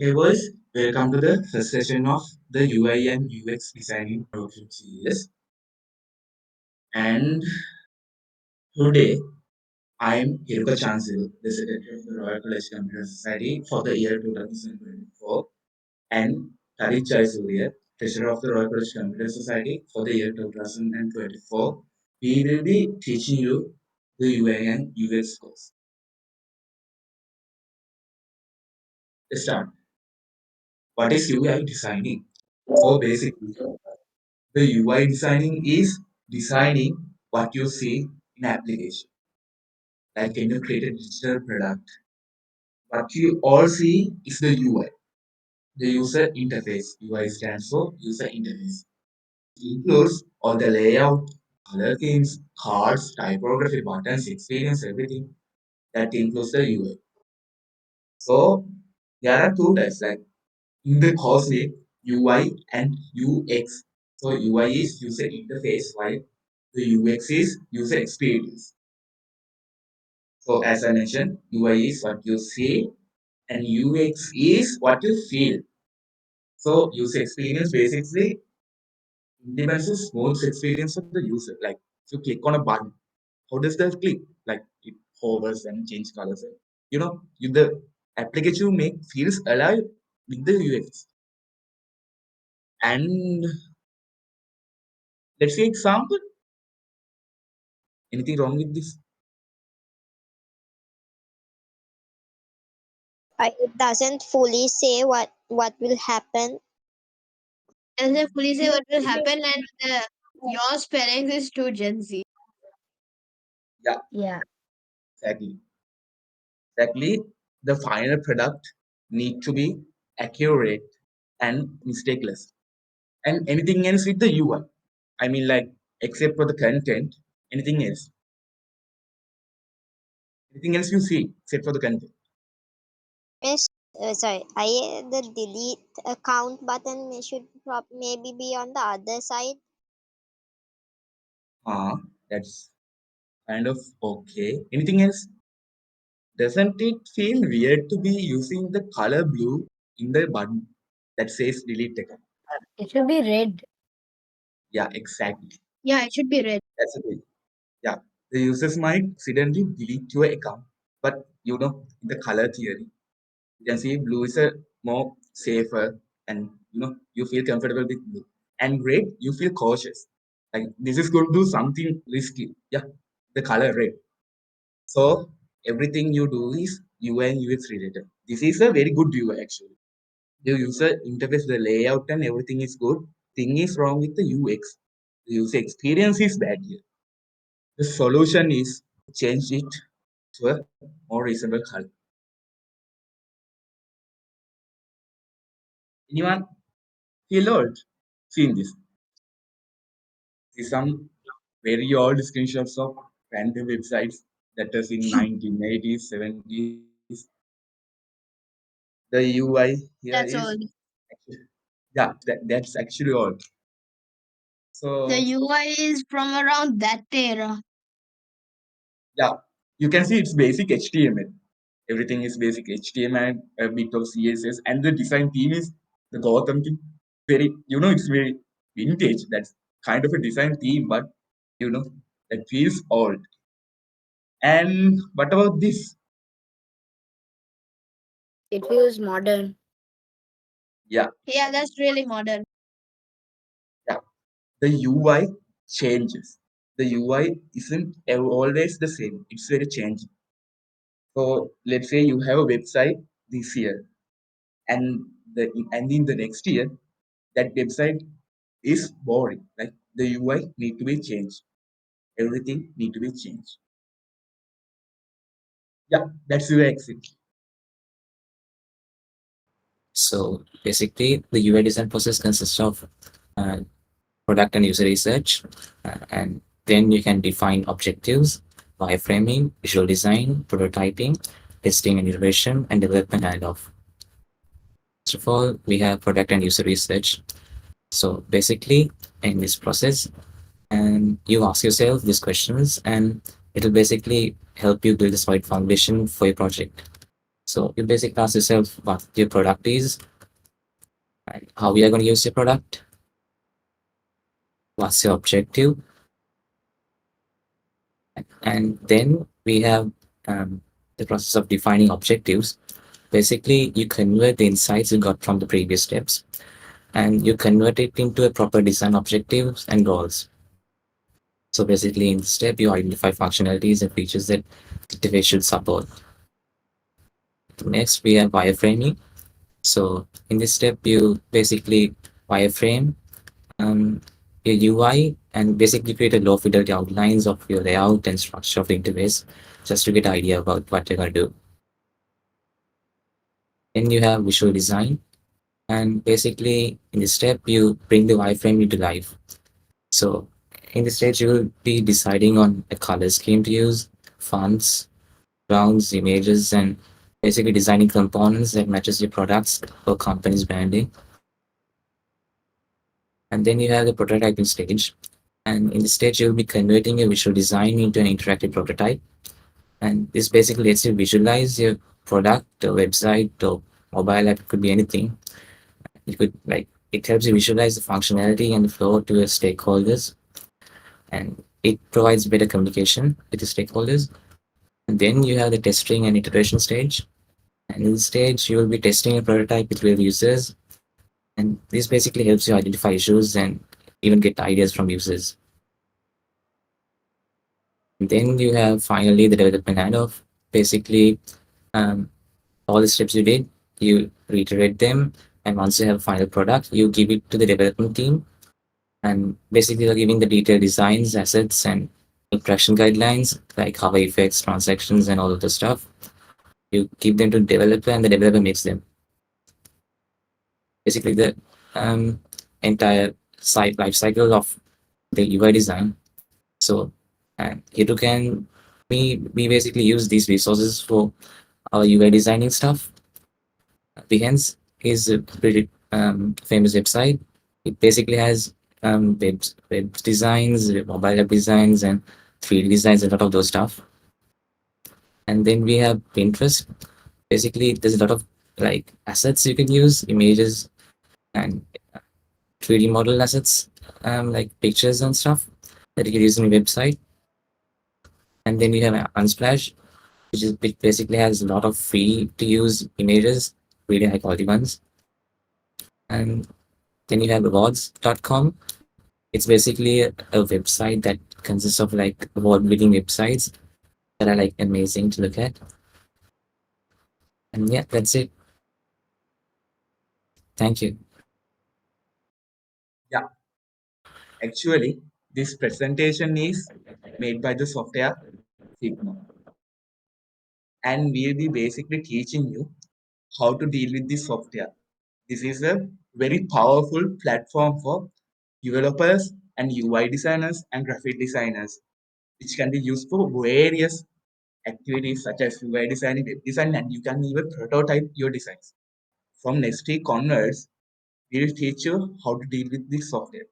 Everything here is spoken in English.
Hey boys, welcome to the first session of the UI and UX designing program series. And today I'm Hiruka Chansilu, the Secretary of the Royal College Computer Society for the year 2024, and Tarith Jayasooriya, Treasurer of the Royal College Computer Society for the year 2024. We will be teaching you the UI and UX course. Let's start. What is UI designing? So basically, the UI designing is designing what you see in application. Like when you create a digital product, what you all see is the UI, the user interface. UI stands for user interface. It includes all the layout, color themes, cards, typography, buttons, experience, everything that includes the UI. So there are two types, like in the course name, UI and UX. So UI is user interface, while the UX is user experience. So as I mentioned, UI is what you see and UX is what you feel. So user experience basically implements a smooth experience of the user. Like if you click on a button, how does that click? Like it hovers and change colors. If the application you make feels alive with the UX. And let's say example. Anything wrong with this? It doesn't fully say what will happen. Doesn't fully say what will happen, and your spelling is too Gen Z. Yeah, Yeah. exactly. Exactly. The final product need to be accurate and mistakeless. And anything else with the UI. I mean, like, except for the content, anything else. Anything else you see except for the content. Miss, sorry, I the delete account button should maybe be on the other side. That's kind of okay. Anything else? Doesn't it feel weird to be using the color blue in the button that says delete account? It should be red. Yeah, exactly. Yeah, it should be red. That's it. Yeah. The users might accidentally delete your account, but in the color theory, you can see blue is a more safer and you feel comfortable with blue. And red, you feel cautious. Like this is going to do something risky. Yeah, the color red. So everything you do is UI and UX related. This is a very good UI actually. The user interface, the layout and everything is good. Thing is wrong with the UX. The user experience is bad here. The solution is change it to a more reasonable color. Anyone feel old seeing this? See some very old screenshots of random websites that was in 1980s, 70s. The UI here is That's all. yeah, that's actually old. The So UI is from around that era. yeah, you can see it's basic HTML. Everything is basic HTML, a bit of CSS, and the design theme is the Gotham theme. Very, it's very vintage. That's kind of a design theme, but you know, that feels old. And what about this? It feels modern. Yeah, Yeah, that's really modern. yeah. The UI changes. The UI isn't always the same. It's very changing. So let's say you have a website this year, and in the next year, that website is boring. Like the UI need to be changed. Everything need to be changed. Yeah, that's UX. So basically, the UI design process consists of uh, product and user research, and then you can define objectives, wireframing, visual design, prototyping, testing and iteration, and development handoff. First of all, we have product and user research. So basically, in this process, and you ask yourself these questions, and it will basically help you build a solid foundation for your project. So you basically ask yourself what your product is and how we are going to use your product, what's your objective, and then we have the process of defining objectives. Basically, you convert the insights you got from the previous steps and you convert it into a proper design objectives and goals. So basically, in this step, you identify functionalities and features that the device should support. Next, we have wireframing. So in this step, you basically wireframe um, your UI and basically create a low fidelity outlines of your layout and structure of the interface just to get an idea about what you're going to do. Then you have visual design. And basically, in this step, you bring the wireframe into life. So in this stage, you will be deciding on a color scheme to use, fonts, grounds, images, and basically designing components that matches your products or company's branding. And then you have the prototyping stage. And in this stage, you'll be converting your visual design into an interactive prototype. And this basically lets you visualize your product or website or mobile app, it could be anything. You could like it helps you visualize the functionality and the flow to your stakeholders, and it provides better communication with the stakeholders. And then you have the testing and iteration stage. And in this stage, you will be testing a prototype with real users. And this basically helps you identify issues and even get ideas from users. And then you have finally the development handoff. Basically, all the steps you did, you reiterate them. And once you have a final product, you give it to the development team. And basically, they're giving the detailed designs, assets, and interaction guidelines like hover effects, transactions, and all of the stuff. You give them to the developer, and the developer makes them. Basically, the entire site life cycle of the UI design. So, and Hiruka can we basically use these resources for our UI designing stuff. Behance is a pretty famous website. It basically has web designs, mobile app designs, and 3D designs, a lot of those stuff. And then we have Pinterest. Basically, there's a lot of like assets you can use, images and 3D model assets, like pictures and stuff that you can use on your website. And then we have Unsplash, which basically has a lot of free to use images, really high quality ones. And then you have Awwwards.com. It's basically a website that consists of like award-winning websites that are like amazing to look at. And yeah, that's it. Thank you. Yeah, actually, this presentation is made by the software Sigma, and we'll be basically teaching you how to deal with this software. This is a very powerful platform for developers and UI designers and graphic designers, which can be used for various activities such as UI designing, web design, and you can even prototype your designs. From next week onwards, we will teach you how to deal with this software.